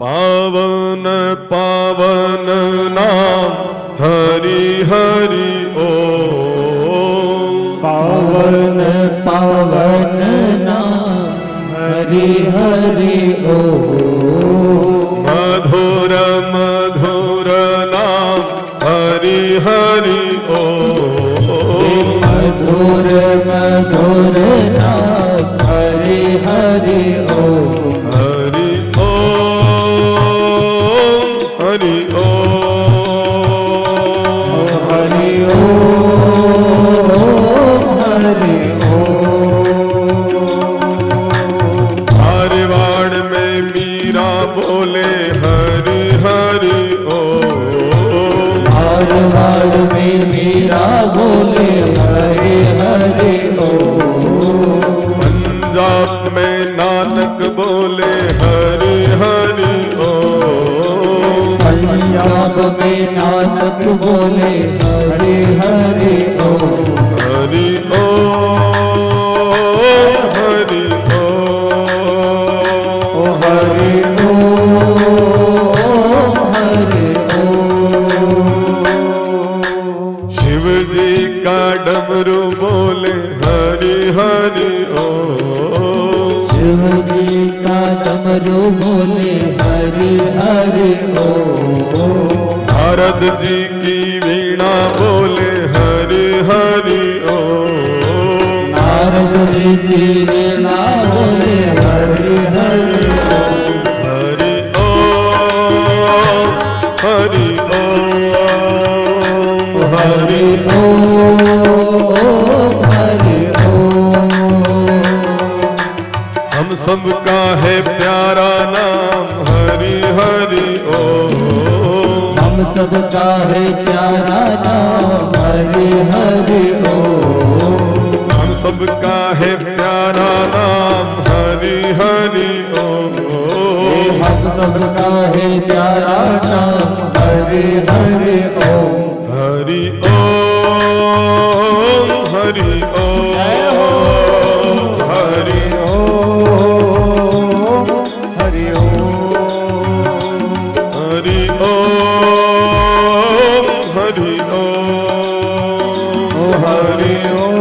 पावन पावन नाम हरि हरि ओम। पावन पावन नाम हरि हरि ओम। मधुर मधुर नाम हरि हरि ओम। मधुर मधुर नाम हरि हरि ओम। हरि ओम हरि ओम हरि ओम हरि ओम। मारवाड़ में मीरा बोले हरि हरि ओम। मारवाड़ में मीरा बोले हरि हरि ओम। पंजाब में नानक बोले हरि हरि ओम। पंजाब में नानक बोले हरि हरि ओम। हरि ओम हरि ओम हरि ओम हरि ओम। शिव जी का डमरू बोले हरि हरि ओम। शिव जी का डमरू बोले हरि हरि ओम। नारद जी की वीणा बोले हरि हरि ओम। नारद जी की वीणा बोले हरि हरि ओम। हरि ओम हरि ओम हरि हरि ओम हरि ओम। हम सबका है प्यारा नाम हरि हरि ओम। हम सबका है प्यारा नाम हरि हरि ओम। हम सबका है प्यारा नाम हरि हरि ओम। हम सबका है प्यारा नाम हरि हरि ओम। हरि ओम हरि ओम हरि ओम हरि ओम। हरि ओम हरि ओम हरि ओम हरि ओम।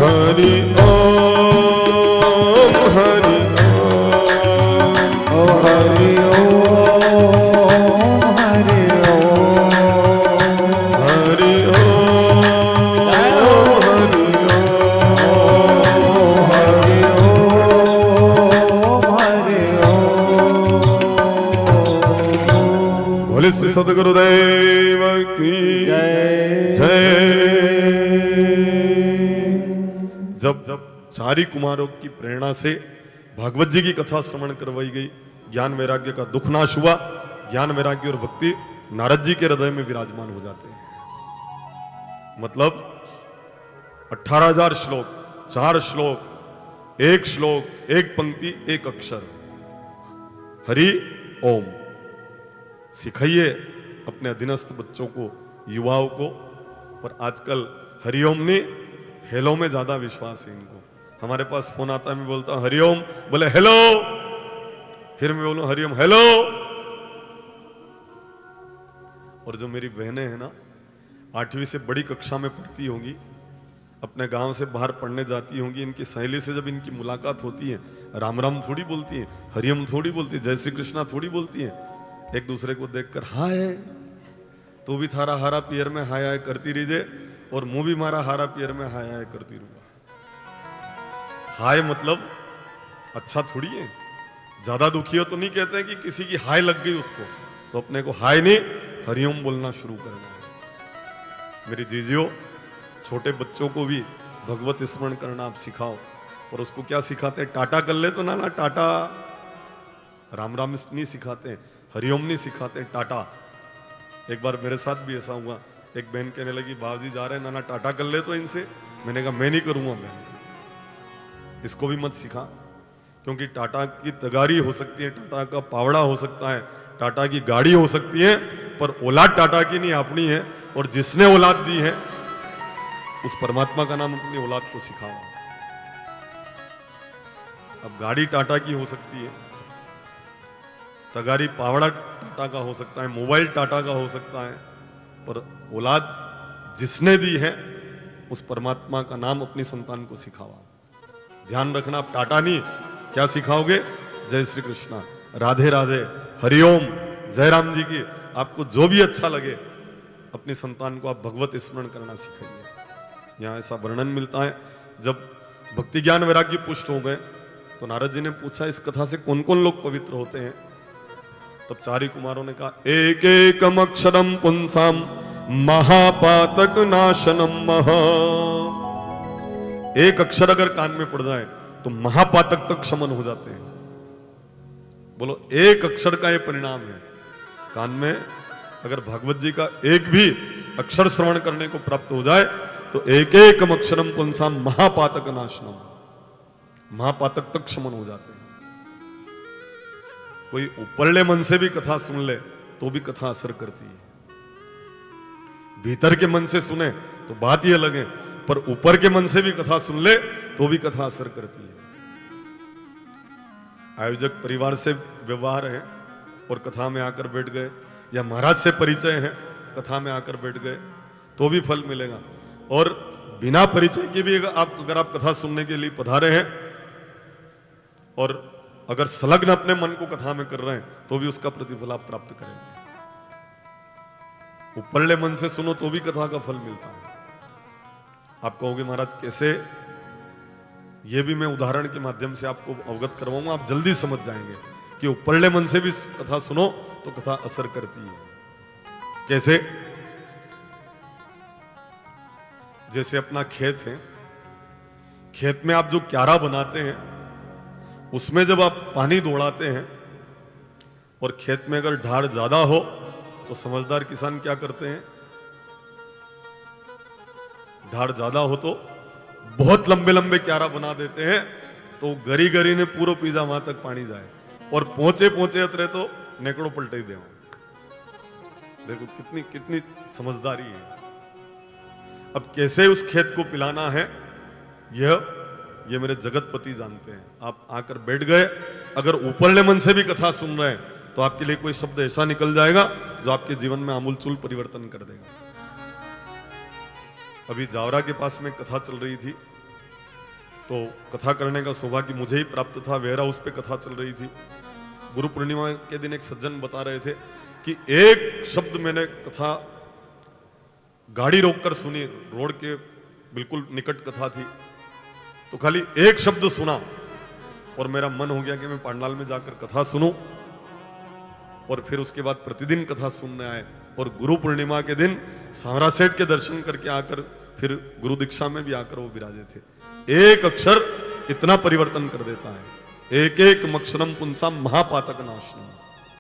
हरि ओम हरि ओम हरि ओम हरि ओम। हरि ओम हरि ओम हरि ओम हरि ओम। बोले श्री सद्गुरुदेव की जय। जब चारी कुमारों की प्रेरणा से भागवत जी की कथा श्रवण करवाई गई, ज्ञान वैराग्य का दुख नाश हुआ। ज्ञान वैराग्य और भक्ति नारद जी के हृदय में विराजमान हो जाते हैं। मतलब 18,000 श्लोक, 4 श्लोक, 1 श्लोक, 1 पंक्ति, 1 अक्षर, हरि ओम। सिखाइए अपने अधीनस्थ बच्चों को, युवाओं को। पर आजकल हरिओम ने हेलो में ज्यादा विश्वास है इनको। हमारे पास फोन आता है, मैं बोलता हूं हरिओम, बोले हेलो, फिर मैं बोलूं हरिओम हेलो। और जो मेरी बहनें हैं ना, 8वीं से बड़ी कक्षा में पढ़ती होंगी, अपने गांव से बाहर पढ़ने जाती होंगी, इनकी सहेली से जब इनकी मुलाकात होती है, राम राम थोड़ी बोलती है, हरिओम थोड़ी बोलती है, जय श्री कृष्णा थोड़ी बोलती है। एक दूसरे को देखकर हाय, तू भी थारा हारा पियर में हाय हाय करती रहीजे, और मुंह भी मारा हारा पियर में हाय हाय करती रहूंगा। हाय मतलब अच्छा थोड़ी है। ज्यादा दुखी हो तो नहीं कहते हैं कि किसी की हाय लग गई उसको, तो अपने को हाय नहीं हरिओम बोलना शुरू करना है। मेरी जीजियो, छोटे बच्चों को भी भगवत स्मरण करना आप सिखाओ। पर उसको क्या सिखाते हैं? टाटा कर ले तो ना टाटा, राम राम नहीं सिखाते, हरिओम नहीं सिखाते, टाटा। एक बार मेरे साथ भी ऐसा हुआ, एक बहन कहने लगी बाबूजी जा रहे हैं नाना टाटा कर ले तो इनसे। मैंने कहा मैं नहीं करूंगा बहन, इसको भी मत सिखा, क्योंकि टाटा की तगारी हो सकती है, टाटा का पावड़ा हो सकता है, टाटा की गाड़ी हो सकती है, पर औलाद टाटा की नहीं अपनी है। और जिसने औलाद दी है उस परमात्मा का नाम अपनी औलाद को सिखाओ। अब गाड़ी टाटा की हो सकती है, तगारी पावड़ा टाटा का हो सकता है, मोबाइल टाटा का हो सकता है, पर औलाद जिसने दी है उस परमात्मा का नाम अपनी संतान को सिखावा। ध्यान रखना, आप टाटा नहीं, क्या सिखाओगे? जय श्री कृष्णा, राधे राधे, हरिओम, जय राम जी की। आपको जो भी अच्छा लगे अपनी संतान को आप भगवत स्मरण करना सिखाइए। यहाँ ऐसा वर्णन मिलता है, जब भक्ति ज्ञान वैराग्य पुष्ट हो गए तो नारद जी ने पूछा इस कथा से कौन कौन लोग पवित्र होते हैं? तब चारी कुमारों ने कहा एक एकम अक्षरम पुंसाम महापातक नाशनम महा। एक अक्षर अगर कान में पड़ जाए तो महापातक तक शमन हो जाते हैं। बोलो, एक अक्षर का ये परिणाम है। कान में अगर भागवत जी का एक भी अक्षर श्रवण करने को प्राप्त हो जाए तो एक एकम अक्षरम पुंसाम महापातक नाशनम, महापातक तक शमन हो जाते हैं। कोई ऊपरले मन से भी कथा सुन ले तो भी कथा असर करती है। भीतर के मन से सुने तो बात ही अलग है, पर ऊपर के मन से भी कथा सुन ले तो भी कथा असर करती है। आयोजक परिवार से व्यवहार है और कथा में आकर बैठ गए, या महाराज से परिचय है कथा में आकर बैठ गए तो भी फल मिलेगा। और बिना परिचय के भी अगर आप कथा सुनने के लिए पधारे हैं और अगर संलग्न अपने मन को कथा में कर रहे हैं तो भी उसका प्रतिफल आप प्राप्त करेंगे। ऊपरले मन से सुनो तो भी कथा का फल मिलता है। आप कहोगे महाराज कैसे? ये भी मैं उदाहरण के माध्यम से आपको अवगत करवाऊंगा, आप जल्दी समझ जाएंगे कि ऊपरले मन से भी कथा सुनो तो कथा असर करती है। कैसे? जैसे अपना खेत है, खेत में आप जो क्यारा बनाते हैं उसमें जब आप पानी दौड़ाते हैं और खेत में अगर ढाड़ ज्यादा हो तो समझदार किसान क्या करते हैं? ढाड़ ज्यादा हो तो बहुत लंबे लंबे क्यारा बना देते हैं तो गरी गरी ने पूरा पीजा वहां तक पानी जाए, और पहुंचे पहुंचे अतरे तो नेकड़ो पलटे ही दे। देखो कितनी कितनी समझदारी है। अब कैसे उस खेत को पिलाना है ये मेरे जगतपति जानते हैं। आप आकर बैठ गए, अगर ऊपरले मन से भी कथा सुन रहे हैं तो आपके लिए कोई शब्द ऐसा निकल जाएगा जो आपके जीवन में आमूलचूल परिवर्तन कर देगा। अभी जावरा के पास में कथा चल रही थी तो कथा करने का सौभाग्य मुझे ही प्राप्त था। वेयर हाउस पे कथा चल रही थी। गुरु पूर्णिमा के दिन एक सज्जन बता रहे थे कि एक शब्द मैंने कथा गाड़ी रोककर सुनी, रोड के बिल्कुल निकट कथा थी, तो खाली एक शब्द सुना और मेरा मन हो गया कि मैं पांडाल में जाकर कथा सुनूं, और फिर उसके बाद प्रतिदिन कथा सुनने आए। और गुरु पूर्णिमा के दिन सांवरा सेठ के दर्शन करके आकर फिर गुरु दीक्षा में भी आकर वो विराजे थे। एक अक्षर इतना परिवर्तन कर देता है। एक एक अक्षरम पुंसाम महापातक नाशनम।